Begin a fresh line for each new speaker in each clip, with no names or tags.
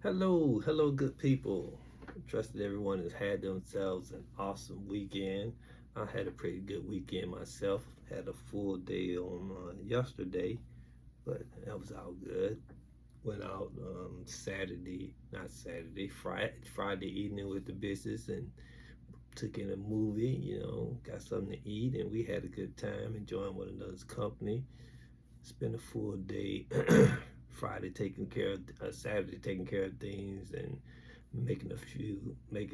Hello, good people. I trust that everyone has had themselves an awesome weekend. I had a pretty good weekend myself. Had a full day on yesterday, but that was all good. Went out Saturday, not Saturday, Friday evening with the business and took in a movie. Got something to eat, and we had a good time enjoying one another's company. Spent a full day Friday taking care of Saturday taking care of things and making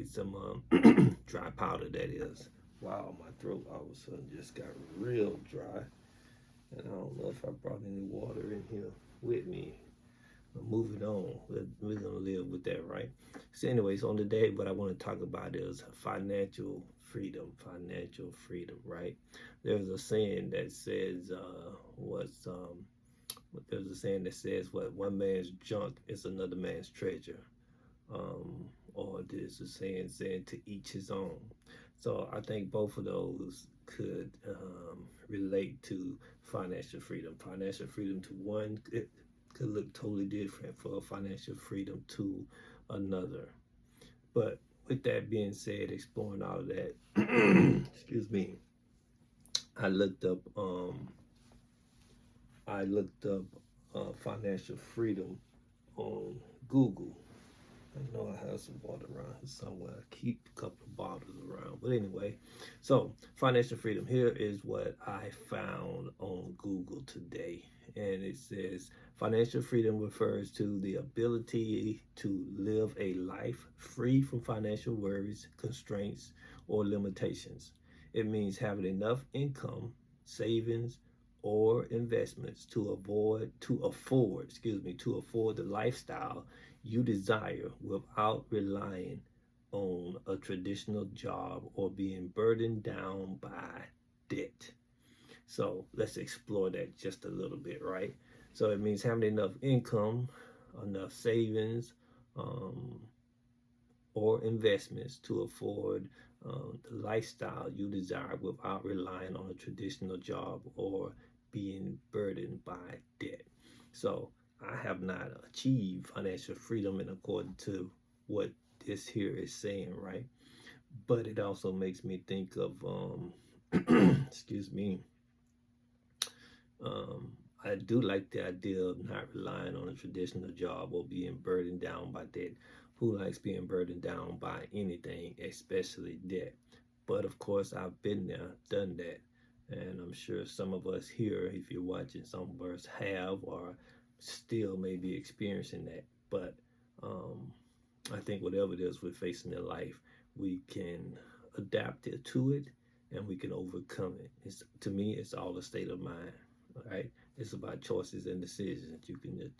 some dry powder. That is, wow, my throat all of a sudden just got real dry, and I don't know if I brought any water in here with me. But moving on, we're gonna live with that, right? So, anyways, on the day, what I want to talk about is financial freedom. Financial freedom, right? There's a saying that says, "What's there's a saying that says what one man's junk is another man's treasure, or there's a saying to each his own. So I think both of those could relate to financial freedom. Financial freedom to one, it could look totally different for financial freedom to another. But with that being said, exploring all of that, excuse me, I looked up financial freedom on Google. I know I have some water around here somewhere. I keep a couple of bottles around. But anyway, so financial freedom. Here is what I found on Google today. And it says financial freedom refers to the ability to live a life free from financial worries, constraints, or limitations. It means having enough income, savings, or investments to afford the lifestyle you desire without relying on a traditional job or being burdened down by debt. So let's explore that just a little bit, right? So it means having enough income, enough savings, um, or investments to afford the lifestyle you desire without relying on a traditional job or being burdened by debt. So I have not achieved financial freedom in according to what this here is saying, right? But it also makes me think of, excuse me, um, I do like the idea of not relying on a traditional job or being burdened down by debt. Who likes being burdened down by anything, especially debt? But of course, I've been there, done that. And I'm sure some of us here, if you're watching, some of us have or still may be experiencing that. But um, I think whatever it is we're facing in life, we can adapt it to it and we can overcome it. To me, it's all a state of mind, right? It's about choices and decisions. You can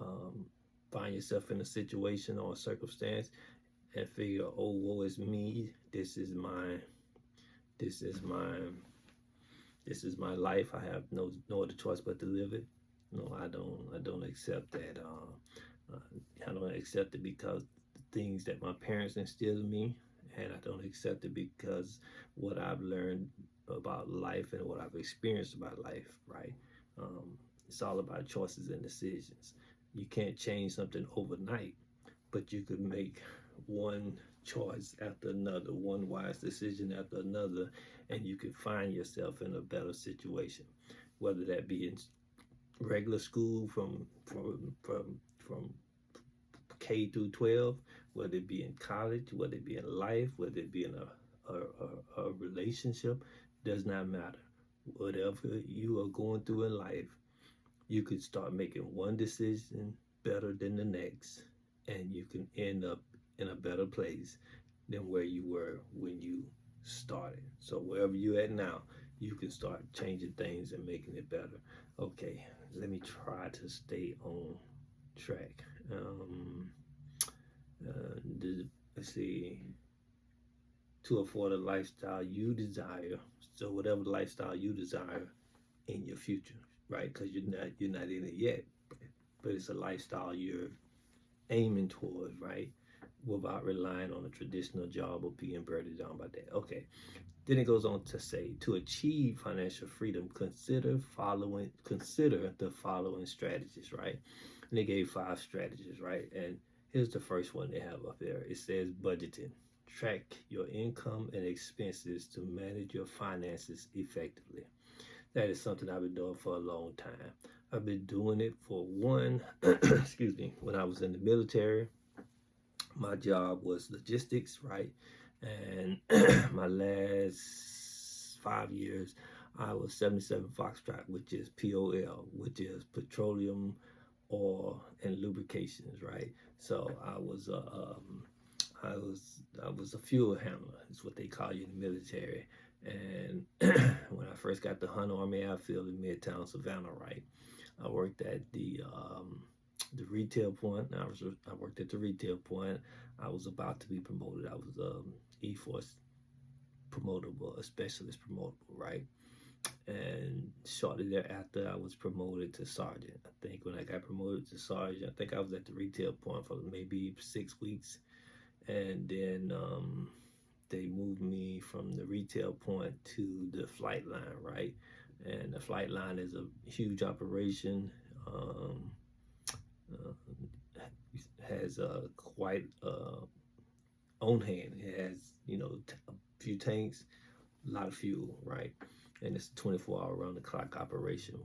um, find yourself in a situation or a circumstance and figure, oh, woe is me. This is my, this is my life. I have no other choice but to live it. No, I don't accept that. I don't accept it because the things that my parents instilled in me, and I don't accept it because what I've learned about life and what I've experienced about life. Right? It's all about choices and decisions. You can't change something overnight, but you could make one choice after another, one wise decision after another, and you could find yourself in a better situation, whether that be in regular school from K through 12, whether it be in college, whether it be in life, whether it be in a relationship, does not matter. Whatever you are going through in life, you could start making one decision better than the next, and you can end up in a better place than where you were when you started. So wherever you're at now, you can start changing things and making it better. Okay, let me try to stay on track. Um, let's see, to afford a lifestyle you desire. So whatever lifestyle you desire in your future, right? Because you're not in it yet, but it's a lifestyle you're aiming towards, right? Without relying on a traditional job or being burdened down by that. Okay. Then it goes on to say, to achieve financial freedom, consider the following strategies, right? And they gave 5 strategies, right? And Here's the first one they have up there. It says budgeting. Track your income and expenses to manage your finances effectively. That is something I've been doing for a long time. I've been doing it for one, excuse me, when I was in the military. My job was logistics, right? And my last 5 years, I was 77 Foxtrot, which is POL, which is petroleum, oil, and lubrications, right? So I was a fuel handler. Is what they call you in the military. And when I first got to Hunt Army Airfield in Midtown Savannah, right, I worked at the retail point. I worked at the retail point. I was about to be promoted. I was E-Force promotable, a specialist promotable, right? And shortly thereafter, I was promoted to sergeant. I think when I got promoted to sergeant, I think I was at the retail point for maybe 6 weeks, and then they moved me from the retail point to the flight line, right? And the flight line is a huge operation. Has quite on hand. It has, a few tanks, a lot of fuel, right? And it's a 24-hour round the clock operation.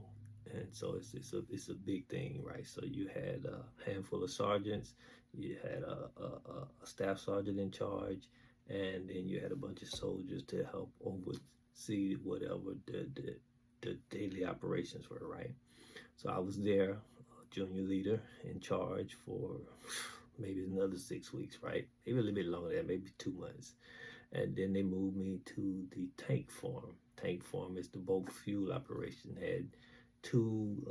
And so it's a big thing, right? So you had a handful of sergeants, you had a staff sergeant in charge, and then you had a bunch of soldiers to help oversee whatever the daily operations were, right? So I was there, junior leader in charge for maybe another 6 weeks, right? Maybe a little bit longer than that, maybe 2 months. And then they moved me to the tank farm. Tank farm is the bulk fuel operation. Had two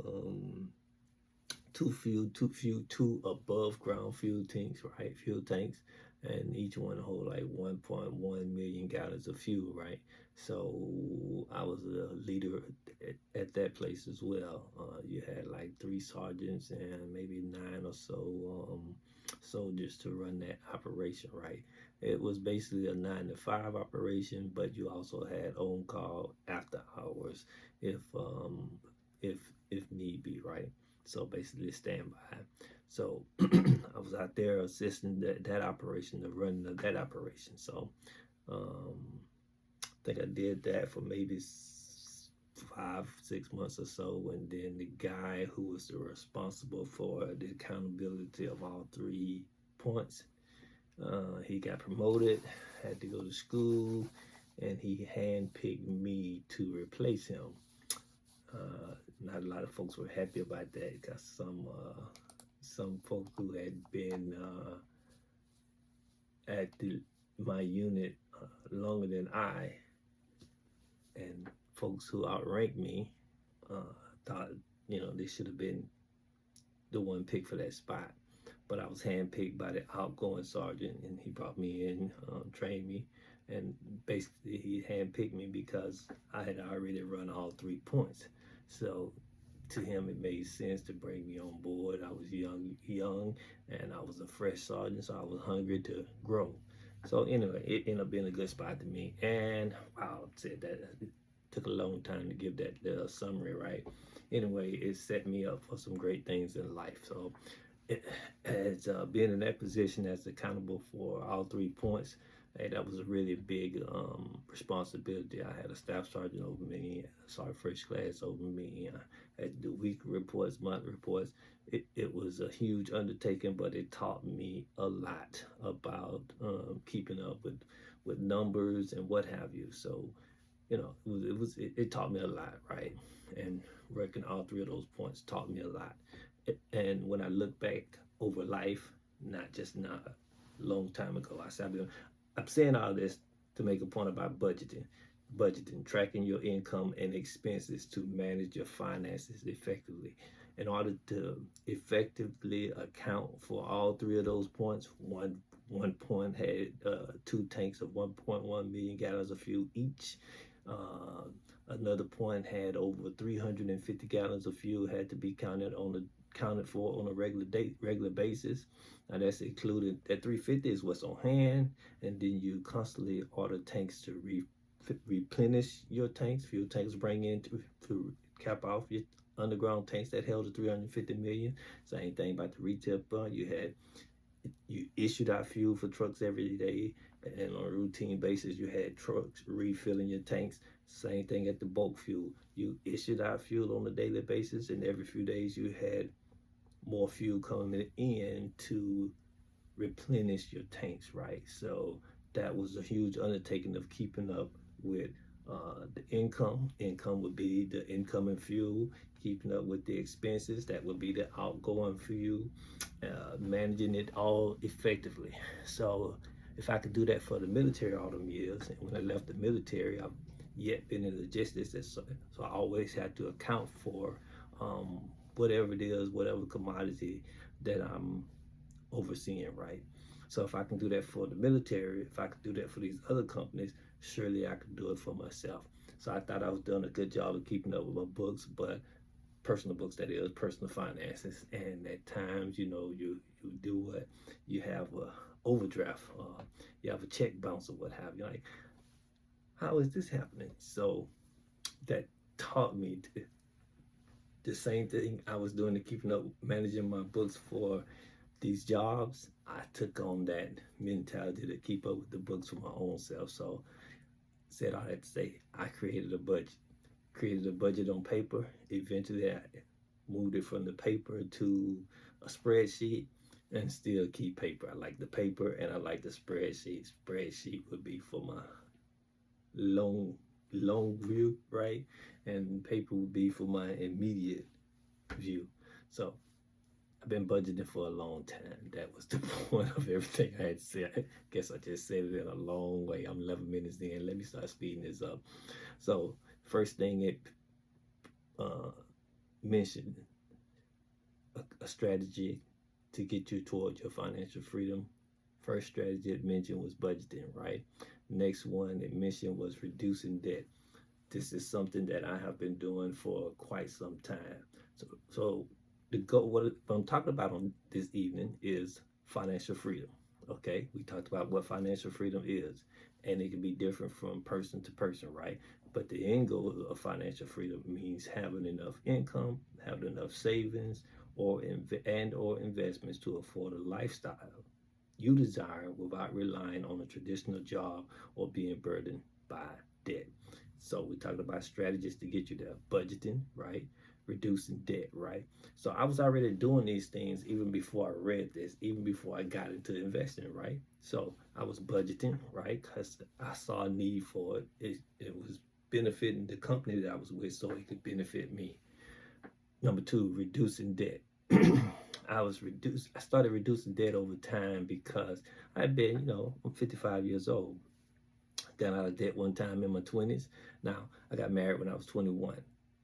above ground fuel tanks, right? Fuel tanks, and each one hold like 1.1 million gallons of fuel, right? So I was a leader at that place as well. You had like 3 sergeants and maybe 9 or so soldiers to run that operation, right? It was basically a 9 to 5 operation, but you also had on call after hours if need be, right? So basically standby. So I was out there assisting that operation, the running of that operation. So I think I did that for maybe 5-6 months or so, and then the guy who was responsible for the accountability of all 3 points, he got promoted, had to go to school, and he handpicked me to replace him. Not a lot of folks were happy about that, because some folks who had been at my unit longer than I, and folks who outranked me, thought they should have been the one picked for that spot. But I was handpicked by the outgoing sergeant, and he brought me in, trained me, and basically he handpicked me because I had already run all 3 points. So to him, it made sense to bring me on board. I was young, and I was a fresh sergeant, so I was hungry to grow. So anyway, it ended up being a good spot to me. And wow, I said that it took a long time to give that little summary, right? Anyway, it set me up for some great things in life. So as being in that position as accountable for all 3 points, hey, that was a really big responsibility. I had a staff sergeant over me, a sergeant first class over me. I had to do weekly reports, monthly reports. It was a huge undertaking, but it taught me a lot about keeping up with numbers and what have you. So, it taught me a lot, right? And working all 3 of those points taught me a lot. And when I look back over life, not just now, a long time ago, I'm saying all this to make a point about budgeting, tracking your income and expenses to manage your finances effectively. In order to effectively account for all 3 of those points, one point had 2 tanks of 1.1 million gallons of fuel each. Another point had over 350 gallons of fuel had to be counted for on a regular basis. Now that's included, that 350 is what's on hand, and then you constantly order tanks to replenish your tanks. Fuel tanks bring in to cap off your underground tanks that held the 350 million. Same thing about the retail fund. You had you issued out fuel for trucks every day, and on a routine basis, you had trucks refilling your tanks. Same thing at the bulk fuel. You issued out fuel on a daily basis, and every few days you had more fuel coming in to replenish your tanks, right? So that was a huge undertaking of keeping up with the income. Income would be the incoming fuel, keeping up with the expenses, that would be the outgoing fuel, managing it all effectively. So if I could do that for the military all them years, and when I left the military, I've yet been in logistics, so I always had to account for whatever it is, whatever commodity that I'm overseeing, right? So if I can do that for the military, if I could do that for these other companies, surely I could do it for myself. So I thought I was doing a good job of keeping up with my books, but personal books, that is, personal finances. And at times, you do what? You have a overdraft, you have a check bounce or what have you. Like, how is this happening? So that taught me the same thing I was doing to keeping up, managing my books for these jobs. I took on that mentality to keep up with the books for my own self. So said all that to say, I created a budget on paper. Eventually I moved it from the paper to a spreadsheet, and still keep paper. I like the paper and I like the spreadsheet. Spreadsheet would be for my long view, right? And paper would be for my immediate view. So I've been budgeting for a long time. That was the point of everything I had to say. I guess I just said it in a long way. I'm 11 minutes in. Let me start speeding this up. So first thing it mentioned, a strategy to get you towards your financial freedom. First strategy it mentioned was budgeting, right? Next one it mentioned was reducing debt. This is something that I have been doing for quite some time. So the goal, what I'm talking about on this evening, is financial freedom. Okay, we talked about what financial freedom is, and it can be different from person to person, right? But the end goal of financial freedom means having enough income, having enough savings, or investments to afford a lifestyle you desire without relying on a traditional job or being burdened by debt. So we talked about strategies to get you there: budgeting, right? Reducing debt, right? So I was already doing these things even before I read this, even before I got into investing, right? So I was budgeting, right? Because I saw a need for it. It was benefiting the company that I was with, so it could benefit me. Number two, reducing debt. I started reducing debt over time because I've been, I'm 55 years old. Got out of debt one time in my 20s. Now, I got married when I was 21,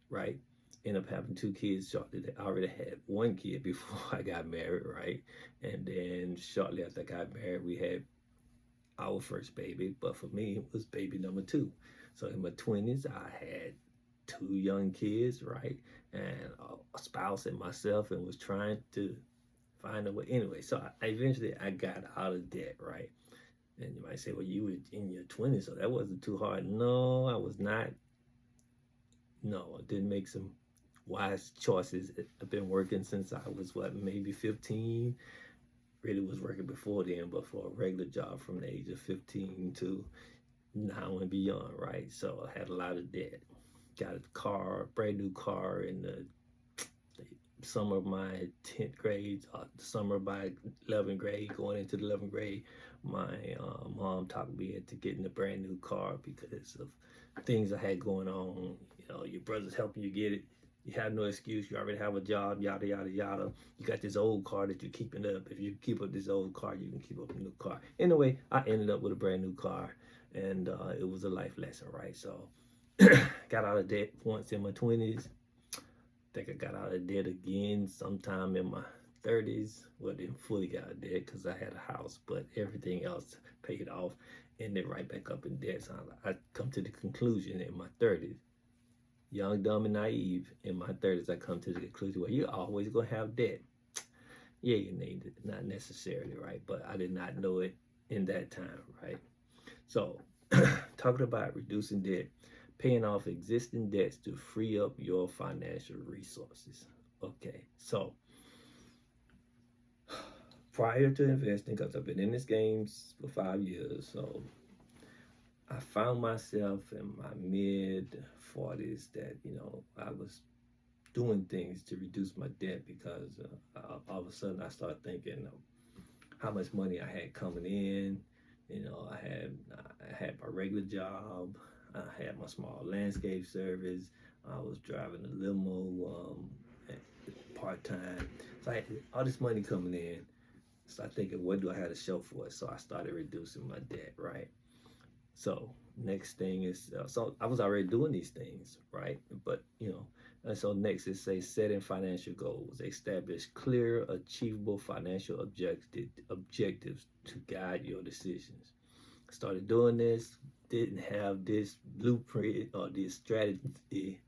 right? Ended up having two kids shortly. I already had one kid before I got married, right? And then shortly after I got married, we had our first baby. But for me, it was baby number two. So in my 20s, I had two young kids, right? And a spouse and myself, and was trying to find a way. Anyway, so eventually I got out of debt, right? And you might say, well, you were in your 20s, so that wasn't too hard. No, I was not. No, I didn't make some wise choices. I've been working since I was, maybe 15. Really was working before then, but for a regular job from the age of 15 to now and beyond, right? So I had a lot of debt. Got a car, a brand new car in the summer of my 10th grade, the summer of my 11th grade, going into the 11th grade. My mom talked me into getting a brand new car because of things I had going on. Your brother's helping you get it. You have no excuse. You already have a job, yada, yada, yada. You got this old car that you're keeping up. If you keep up this old car, you can keep up a new car. Anyway, I ended up with a brand new car, and it was a life lesson, right? So got out of debt once in my 20s. Think I got out of debt again sometime in my 30s. Well, didn't fully get out of debt because I had a house, but everything else paid off, and then right back up in debt. So I come to the conclusion in my 30s, young, dumb, and naive. In my 30s, I come to the conclusion, well, you're always gonna have debt. Yeah, you need it, not necessarily, right? But I did not know it in that time, right? So, talking about reducing debt, paying off existing debts to free up your financial resources. Okay, so prior to investing, because I've been in this game for 5 years, so I found myself in my mid 40s that, I was doing things to reduce my debt because all of a sudden I started thinking of how much money I had coming in. I had my regular job. I had my small landscape service. I was driving a limo part time. So I had all this money coming in. So I thinking, what do I have to show for it? So I started reducing my debt, right? So next thing is, so I was already doing these things, right? But and so next is say setting financial goals. Establish clear, achievable financial objectives to guide your decisions. Started doing this. Didn't have this blueprint or this strategy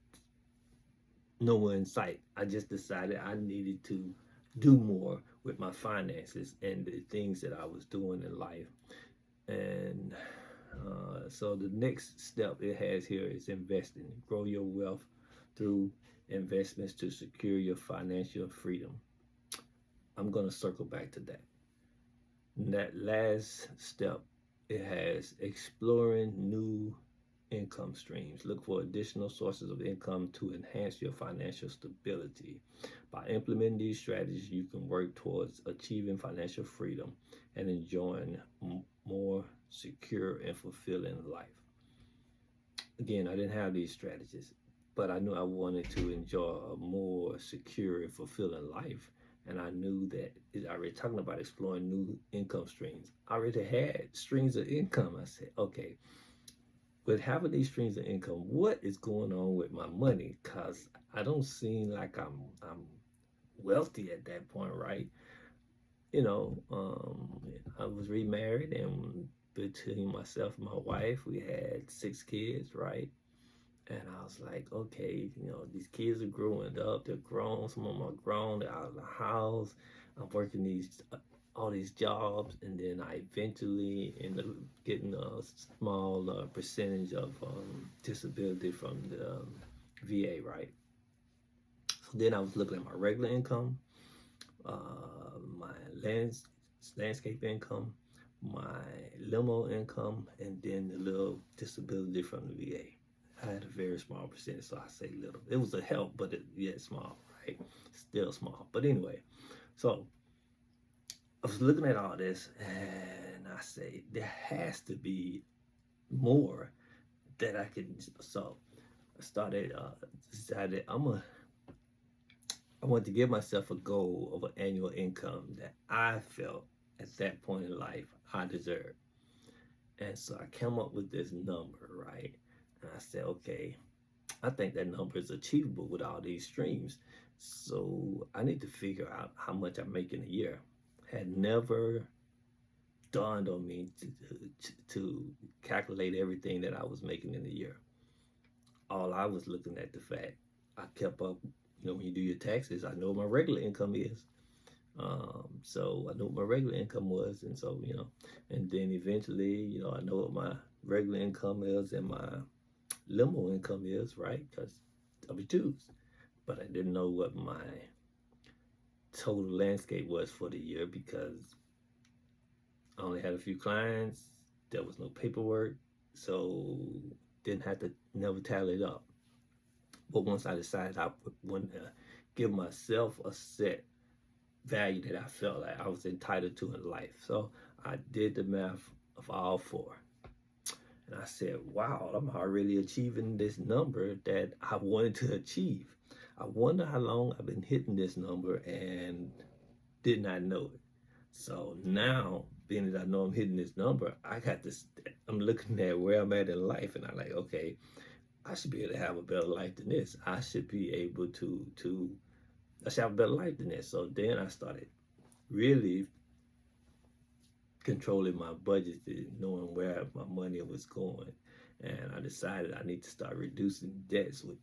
nowhere in sight. I just decided I needed to do more with my finances and the things that I was doing in life. And so the next step it has here is investing. Grow your wealth through investments to secure your financial freedom. I'm going to circle back to that. And that last step, it has exploring new income streams. Look for additional sources of income to enhance your financial stability. By implementing these strategies, you can work towards achieving financial freedom and enjoying more secure and fulfilling life. Again, I didn't have these strategies, but I knew I wanted to enjoy a more secure and fulfilling life. And I knew that I already talking about exploring new income streams. I already had streams of income. I said, okay, with having these streams of income, what is going on with my money? Because I don't seem like I'm wealthy at that point, right? I was remarried, and between myself and my wife, we had 6 kids, right? And I was like, okay, these kids are growing up. They're grown. Some of them are grown. They're out of the house. I'm working all these jobs, and then I eventually end up getting a small percentage of disability from the VA, right? So then I was looking at my regular income, my landscape income, my limo income, and then the little disability from the VA. I had a very small percentage, so I say little. It was a help, but yet small, right? Still small. But anyway, so I was looking at all this, and I say there has to be more that I can. So I started decided I want to give myself a goal of an annual income that I felt at that point in life I deserved. And so I came up with this number, right? And I said, okay, I think that number is achievable with all these streams. So I need to figure out how much I make in a year. Had never dawned on me to calculate everything that I was making in a year. All I was looking at the fact I kept up. When you do your taxes, I know what my regular income is. So I knew what my regular income was, and so and then eventually, I know what my regular income is and my limo income is, right? Because W-2s. But I didn't know what my total landscape was for the year because I only had a few clients. There was no paperwork, so didn't have to never tally it up. But once I decided I would want to give myself a set value that I felt like I was entitled to in life. So I did the math of all four. And I said, wow, I'm already achieving this number that I wanted to achieve. I wonder how long I've been hitting this number and did not know it. So now, being that I know I'm hitting this number, I'm looking at where I'm at in life, and I'm like, okay, I should be able to have a better life than this. I should be able I should have a better life than this. So then I started really controlling my budget, knowing where my money was going. And I decided I need to start reducing debts with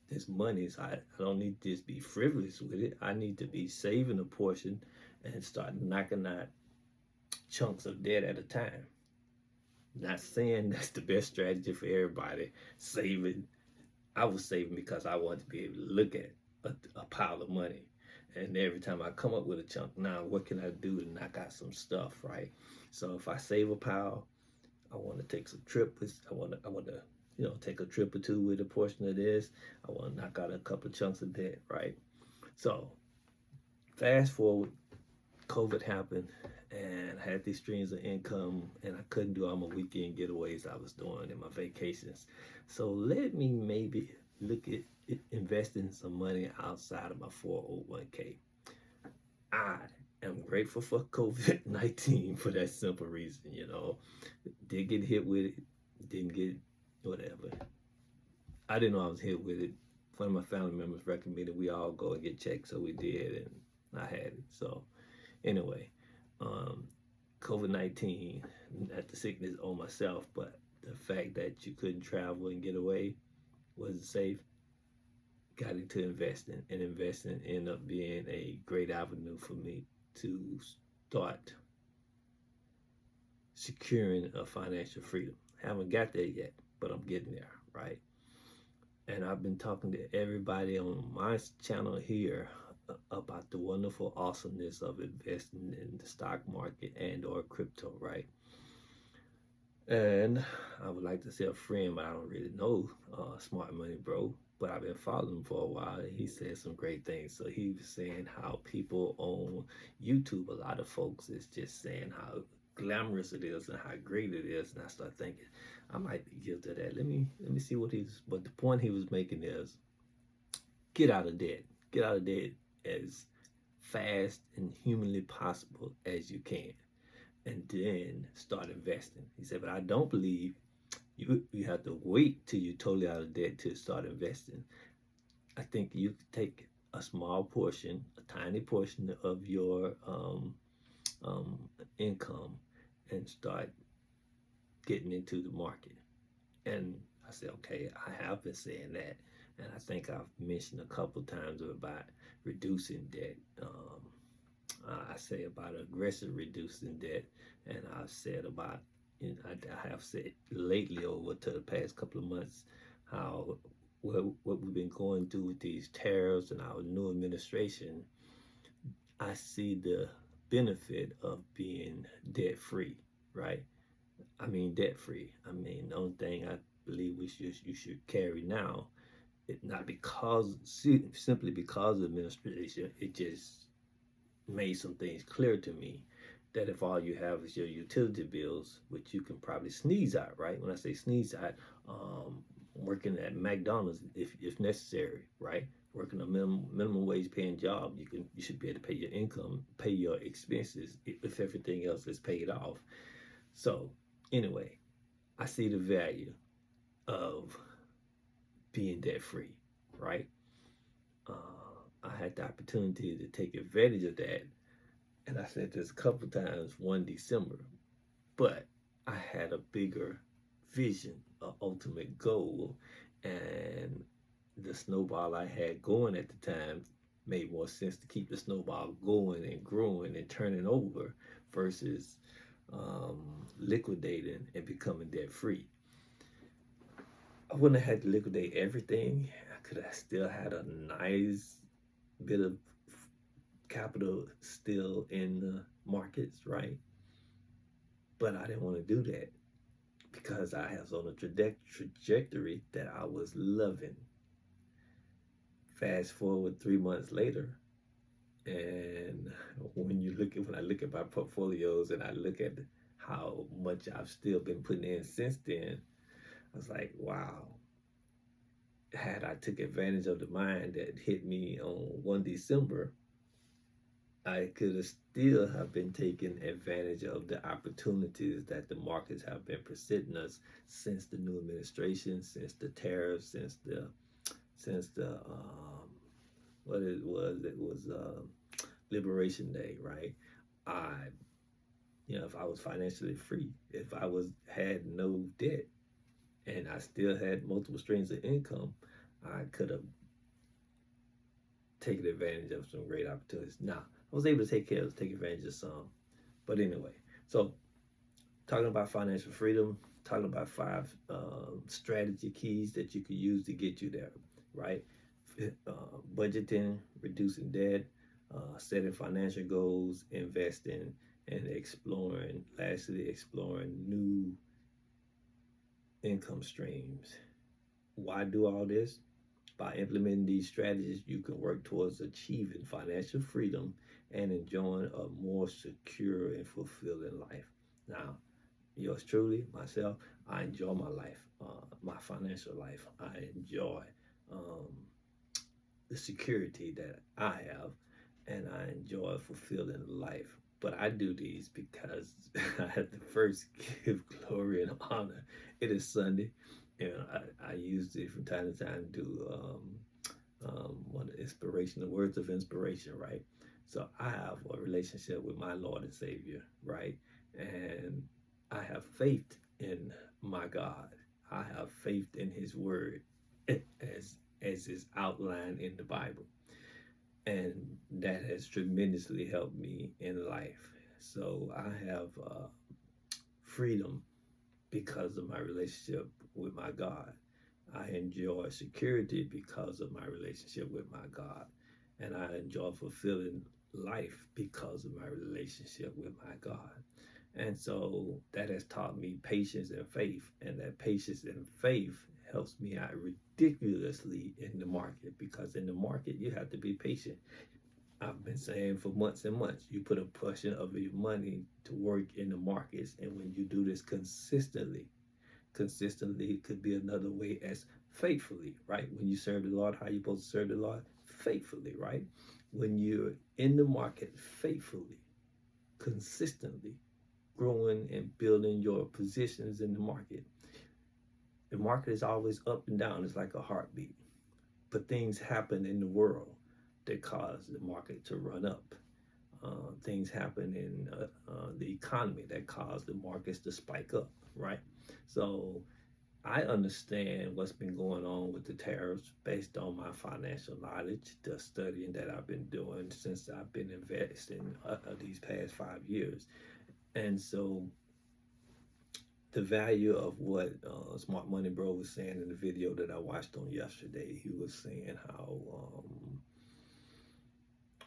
this money. So I don't need to just be frivolous with it. I need to be saving a portion and start knocking out chunks of debt at a time. Not saying that's the best strategy for everybody. Saving, I was saving because I wanted to be able to look at a pile of money And every time I come up with a chunk, now what can I do to knock out some stuff, right? So if I save a pile, I want to take some trips. I want to, take a trip or two with a portion of this. I want to knock out a couple of chunks of debt, right? So fast forward, COVID happened, and I had these streams of income, and I couldn't do all my weekend getaways I was doing in my vacations. So let me maybe look at investing some money outside of my 401k. I am grateful for COVID-19 for that simple reason, Did get hit with it, didn't get whatever. I didn't know I was hit with it. One of my family members recommended we all go and get checked, so we did, and I had it. So anyway, COVID-19, not the sickness on myself, but the fact that you couldn't travel and get away, wasn't safe, got into investing, and investing ended up being a great avenue for me to start securing a financial freedom. Haven't got there yet, but I'm getting there, right? And I've been talking to everybody on my channel here about the wonderful awesomeness of investing in the stock market and or crypto, right? And I would like to say a friend, but I don't really know Smart Money Bro, but I've been following him for a while, and he said some great things. So he was saying how people on YouTube, a lot of folks is just saying how glamorous it is and how great it is, and I start thinking I might be guilty of that. Let me see but the point he was making is get out of debt. Get out of debt as fast and humanly possible as you can, and then start investing. He said, but I don't believe you have to wait till you're totally out of debt to start investing. I think you could take a small portion, a tiny portion of your income and start getting into the market. And I said, okay, I have been saying that. And I think I've mentioned a couple times about reducing debt. I say about aggressive reducing debt, and I've said about, I have said lately over to the past couple of months how what we've been going through with these tariffs and our new administration, I see the benefit of being debt free, right? I mean debt free. I mean the only thing I believe you should carry now, not because simply because of administration, it just made some things clear to me that if all you have is your utility bills, which you can probably sneeze out, right? When I say sneeze out, working at McDonald's if necessary, right? Working a minimum wage paying job, you should be able to pay your income, pay your expenses if everything else is paid off. So anyway, I see the value of being debt free, right? I had the opportunity to take advantage of that, and I said this a couple times one December, but I had a bigger vision, an ultimate goal, and the snowball I had going at the time made more sense to keep the snowball going and growing and turning over versus liquidating and becoming debt free. I wouldn't have had to liquidate everything. I could have still had a nice bit of capital still in the markets, right? But I didn't want to do that because I was on a trajectory that I was loving. Fast forward 3 months later, and when I look at my portfolios and I look at how much I've still been putting in since then, I was like, wow. Had I took advantage of the mine that hit me on 1 December, I could have still have been taking advantage of the opportunities that the markets have been presenting us since the new administration, since the tariffs, since the what it was Liberation Day, right? If I was financially free, if I had no debt, and I still had multiple streams of income, I could have taken advantage of some great opportunities. Now, I was able to take advantage of some. But anyway, so talking about financial freedom, talking about 5 strategy keys that you could use to get you there, right? Budgeting, reducing debt, setting financial goals, investing, and exploring, lastly, exploring new income streams. Why do all this? By implementing these strategies, you can work towards achieving financial freedom and enjoying a more secure and fulfilling life. Now, yours truly, myself, I enjoy my life, my financial life. I enjoy um, the security that I have, and I enjoy fulfilling life. But I do these because I have to first give glory and honor. It is Sunday, and I use it from time to time to do one of the inspirational words of inspiration, right? So I have a relationship with my Lord and Savior, right? And I have faith in my God. I have faith in His Word as is outlined in the Bible, and that has tremendously helped me in life. So I have freedom because of my relationship with my God. I enjoy security because of my relationship with my God. And I enjoy fulfilling life because of my relationship with my God. And so that has taught me patience and faith. And that patience and faith helps me out ridiculously in the market, because in the market, you have to be patient. I've been saying for months and months, you put a portion of your money to work in the markets. And when you do this consistently could be another way as faithfully, right? When you serve the Lord, how you supposed to serve the Lord? Faithfully, right? When you're in the market faithfully, consistently growing and building your positions in the market. The market is always up and down. It's like a heartbeat. But things happen in the world that cause the market to run up. Things happen in the economy that cause the markets to spike up, right? So I understand what's been going on with the tariffs based on my financial knowledge, the studying that I've been doing since I've been investing these past 5 years. And so the value of what Smart Money Bro was saying in the video that I watched on yesterday, he was saying how,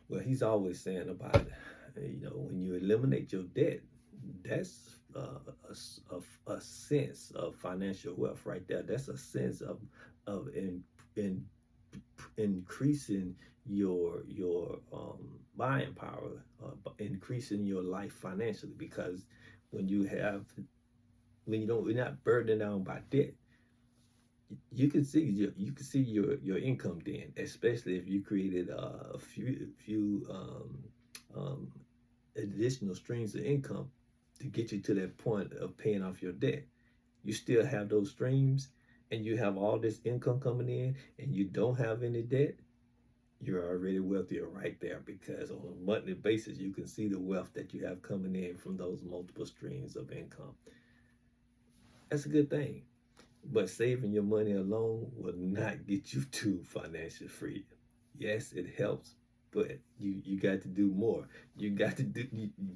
well, he's always saying about, when you eliminate your debt, that's a sense of financial wealth right there. That's a sense of in increasing your buying power, increasing your life financially. Because when you have when you don't, you're not burdened down by debt, you can see your income then, especially if you created a few additional streams of income to get you to that point of paying off your debt. You still have those streams, and you have all this income coming in, and you don't have any debt. You're already wealthier right there, because on a monthly basis you can see the wealth that you have coming in from those multiple streams of income. That's a good thing. But saving your money alone will not get you to financial freedom. Yes, it helps, but you got to do more. You got to do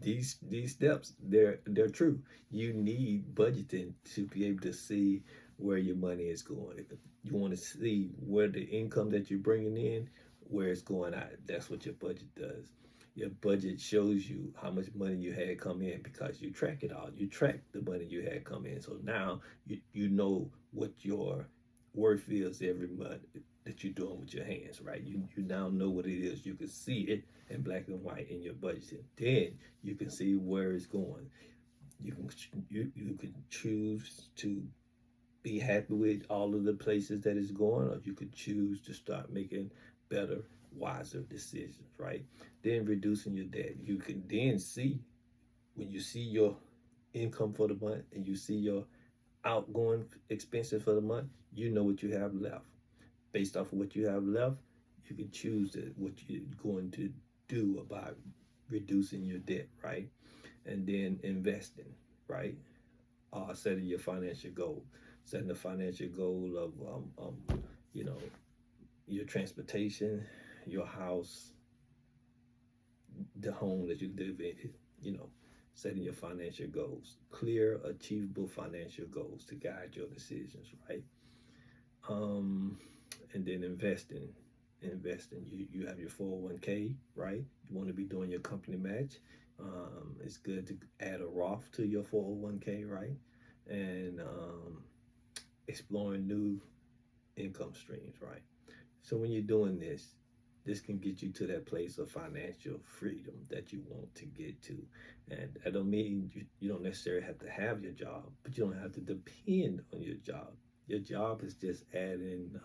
these steps. They're true. You need budgeting to be able to see where your money is going. You want to see where the income that you're bringing in, where it's going out. That's what your budget does. Your budget shows you how much money you had come in, because you track it all. You track the money you had come in. So now you know what your worth is every month that you're doing with your hands, right? You now know what it is. You can see it in black and white in your budget. Then you can see where it's going. You can choose to be happy with all of the places that it's going, or you could choose to start making better, wiser decisions, right? Then reducing your debt. You can then see, when you see your income for the month and you see your outgoing expenses for the month, you know what you have left. Based off of what you have left, you can choose what you're going to do about reducing your debt, right? And then investing, right? Setting your financial goal. Setting the financial goal of, your transportation, your house, the home that you live in, setting your financial goals, clear, achievable financial goals to guide your decisions, right? And then investing. investing. You have your 401k, right? You want to be doing your company match. It's good to add a Roth to your 401k, right? And exploring new income streams, right? So when you're doing this can get you to that place of financial freedom that you want to get to. And that don't mean you don't necessarily have to have your job, but you don't have to depend on your job. Your job is just adding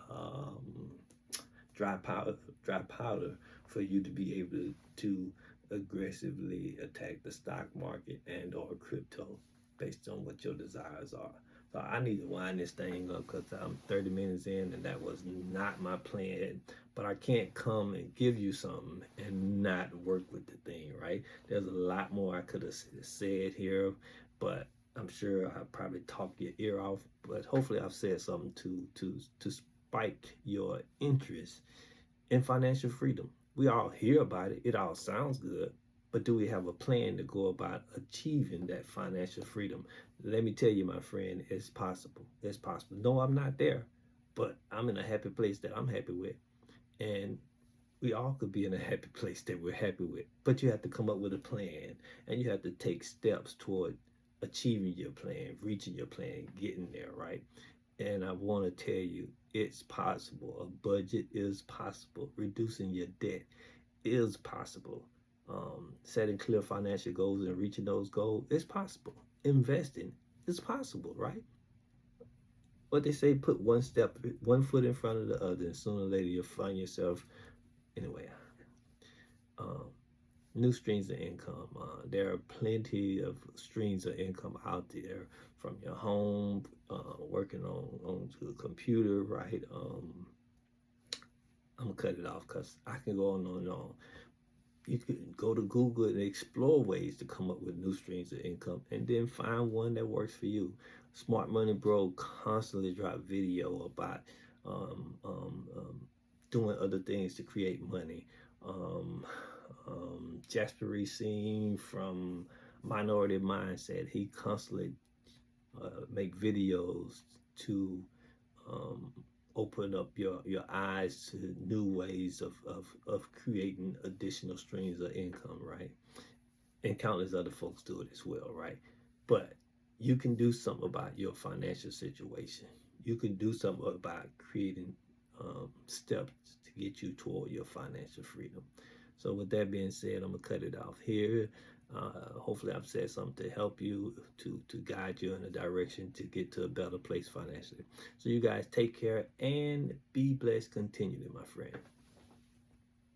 dry powder for you to be able to aggressively attack the stock market and or crypto based on what your desires are. So I need to wind this thing up because I'm 30 minutes in and that was not my plan. But I can't come and give you something and not work with the thing, right? There's a lot more I could have said here, but I'm sure I probably talked your ear off. But hopefully I've said something to spike your interest in financial freedom. We all hear about it. It all sounds good. But do we have a plan to go about achieving that financial freedom? Let me tell you, my friend, it's possible. It's possible. No, I'm not there, but I'm in a happy place that I'm happy with. And we all could be in a happy place that we're happy with. But you have to come up with a plan and you have to take steps toward achieving your plan, reaching your plan, getting there, right? And I want to tell you, it's possible. A budget is possible. Reducing your debt is possible. Setting clear financial goals and reaching those goals is possible. Investing is possible, right? What they say, put one foot in front of the other, and sooner or later you'll find yourself. Anyway, um, new streams of income. There are plenty of streams of income out there from your home, working on the computer, right? I'm gonna cut it off because I can go on and on. You can go to Google and explore ways to come up with new streams of income and then find one that works for you. Smart Money Bro constantly drop video about um, um, um, doing other things to create money. Jasper Racine from Minority Mindset, he constantly make videos to um, open up your eyes to new ways of creating additional streams of income, right? And countless other folks do it as well, right? But you can do something about your financial situation. You can do something about creating steps to get you toward your financial freedom. So with that being said, I'm gonna cut it off here. Hopefully I've said something to help you, to guide you in a direction to get to a better place financially. So you guys take care and be blessed continually, my friend.